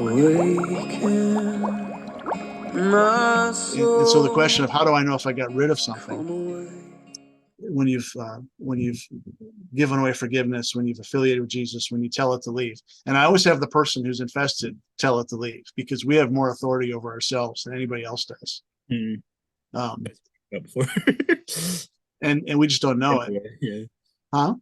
Awaken my soul. And so the question of how do I know if I got rid of something when you've given away forgiveness, when you've affiliated with Jesus, when you tell it to leave. And I always have the person who's infested tell it to leave because we have more authority over ourselves than anybody else does. Mm. Um, Before. and we just don't know it. Yeah. Huh?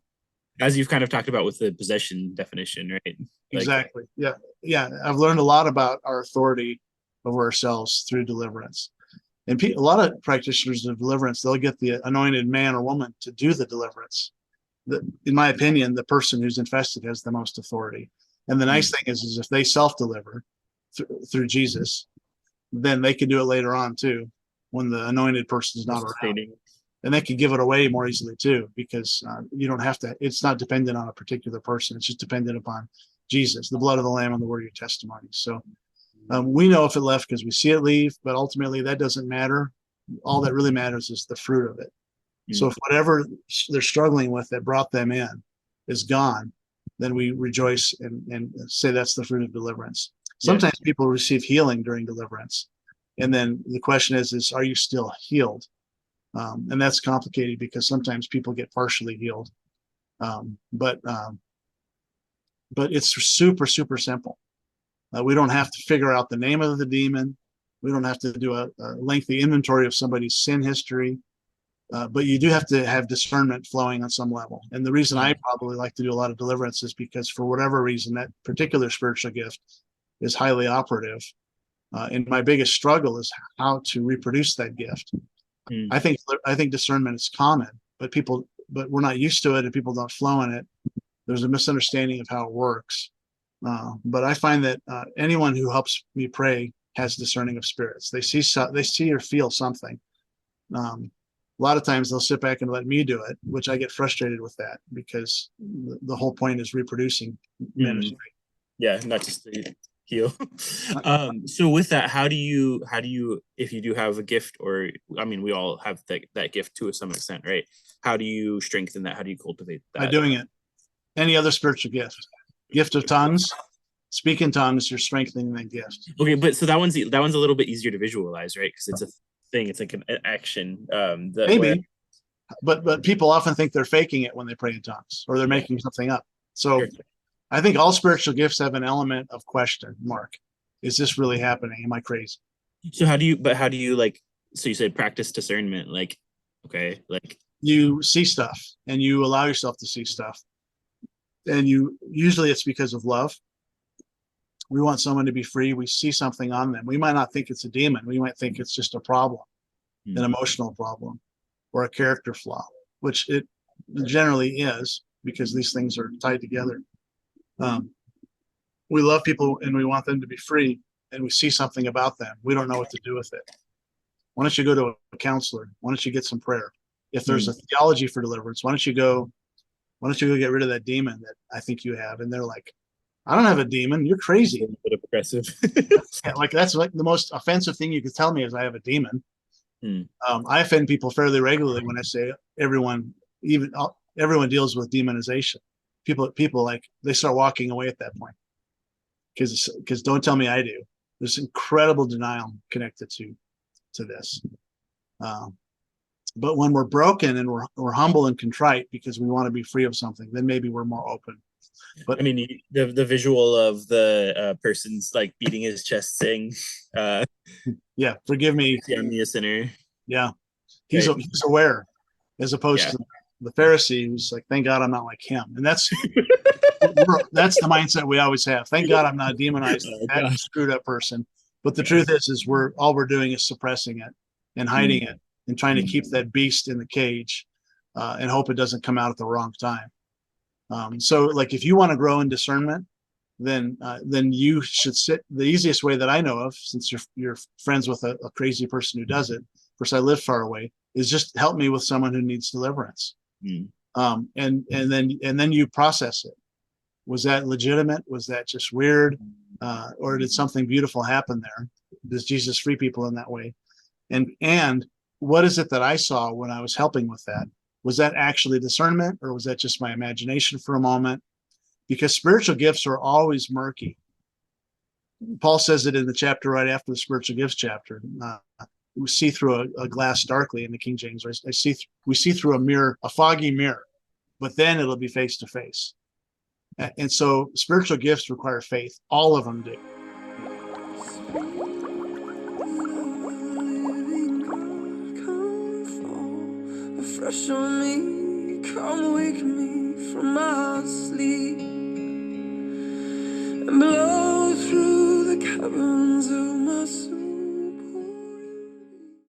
As you've kind of talked about with the possession definition, right? Like, exactly. Yeah. Yeah. I've learned a lot about our authority over ourselves through deliverance. And a lot of practitioners of deliverance, they'll get the anointed man or woman to do the deliverance. In my opinion, the person who's infested has the most authority. And the nice thing is if they self-deliver through Jesus, then they can do it later on too, when the anointed person is not around. And they can give it away more easily too, because you don't have to, it's not dependent on a particular person. It's just dependent upon Jesus, the blood of the Lamb and the word of your testimony. So we know if it left because we see it leave, but ultimately that doesn't matter. All that really matters is the fruit of it. So if whatever they're struggling with that brought them in is gone, then we rejoice and say that's the fruit of deliverance. Sometimes people receive healing during deliverance. And then the question is are you still healed? And that's complicated because sometimes people get partially healed. But it's super, super simple. We don't have to figure out the name of the demon. We don't have to do a lengthy inventory of somebody's sin history. But you do have to have discernment flowing on some level. And the reason I probably like to do a lot of deliverance is because for whatever reason, that particular spiritual gift is highly operative. And my biggest struggle is how to reproduce that gift. I think discernment is common, but we're not used to it and people don't flow in it. There's a misunderstanding of how it works. But I find that anyone who helps me pray has discerning of spirits. They see or feel something. A lot of times they'll sit back and let me do it, which I get frustrated with that because the whole point is reproducing ministry. Yeah, not just to heal. So with that, how do you, if you do have a gift, or I mean, we all have that gift to some extent, right? How do you strengthen that? How do you cultivate that? By doing it. Any other spiritual gift of tongues, speak in tongues, you're strengthening that gift. Okay, but so that one's a little bit easier to visualize, right? Because it's a thing, it's like an action. Maybe, but people often think they're faking it when they pray in tongues, or they're making something up. So I think all spiritual gifts have an element of question mark. Is this really happening? Am I crazy? So how do you like, so you said practice discernment, like, okay, like you see stuff and you allow yourself to see stuff. And usually it's because of love. We want someone to be free. We see something on them. We might not think it's a demon. We might think it's just a problem, an emotional problem, or a character flaw, which it generally is because these things are tied together. We love people and we want them to be free, and we see something about them. We don't know what to do with it. Why don't you go to a counselor? Why don't you get some prayer? If there's a theology for deliverance, why don't you go get rid of that demon that I think you have? And they're like, I don't have a demon. You're crazy. A bit aggressive. That's like the most offensive thing you could tell me is I have a demon. I offend people fairly regularly when I say everyone deals with demonization. People like they start walking away at that point because don't tell me I do. There's incredible denial connected to this. But when we're broken and we're humble and contrite because we want to be free of something, then maybe we're more open. But I mean, the visual of the person's like beating his chest saying, yeah, forgive me. I'm a sinner. Yeah. He's aware, as opposed to the Pharisee who's like, thank God I'm not like him. And that's the mindset we always have. Thank God I'm not demonized that screwed up person. But the truth is all we're doing is suppressing it and hiding it and trying to keep that beast in the cage and hope it doesn't come out at the wrong time. So like if you want to grow in discernment, then you should sit. The easiest way that I know of, since you're friends with a crazy person who does it, of course I live far away, is just help me with someone who needs deliverance. And then you process it. Was that legitimate? Was that just weird? Or did something beautiful happen there? Does Jesus free people in that way? And what is it that I saw when I was helping with that? Was that actually discernment, or was that just my imagination for a moment? Because spiritual gifts are always murky. Paul says it in the chapter right after the spiritual gifts chapter. We see through a glass darkly in the King James. We see through a mirror, a foggy mirror, but then it'll be face to face. And so spiritual gifts require faith. All of them do. Fresh on me, come wake me from my sleep and blow through the caverns of my soul.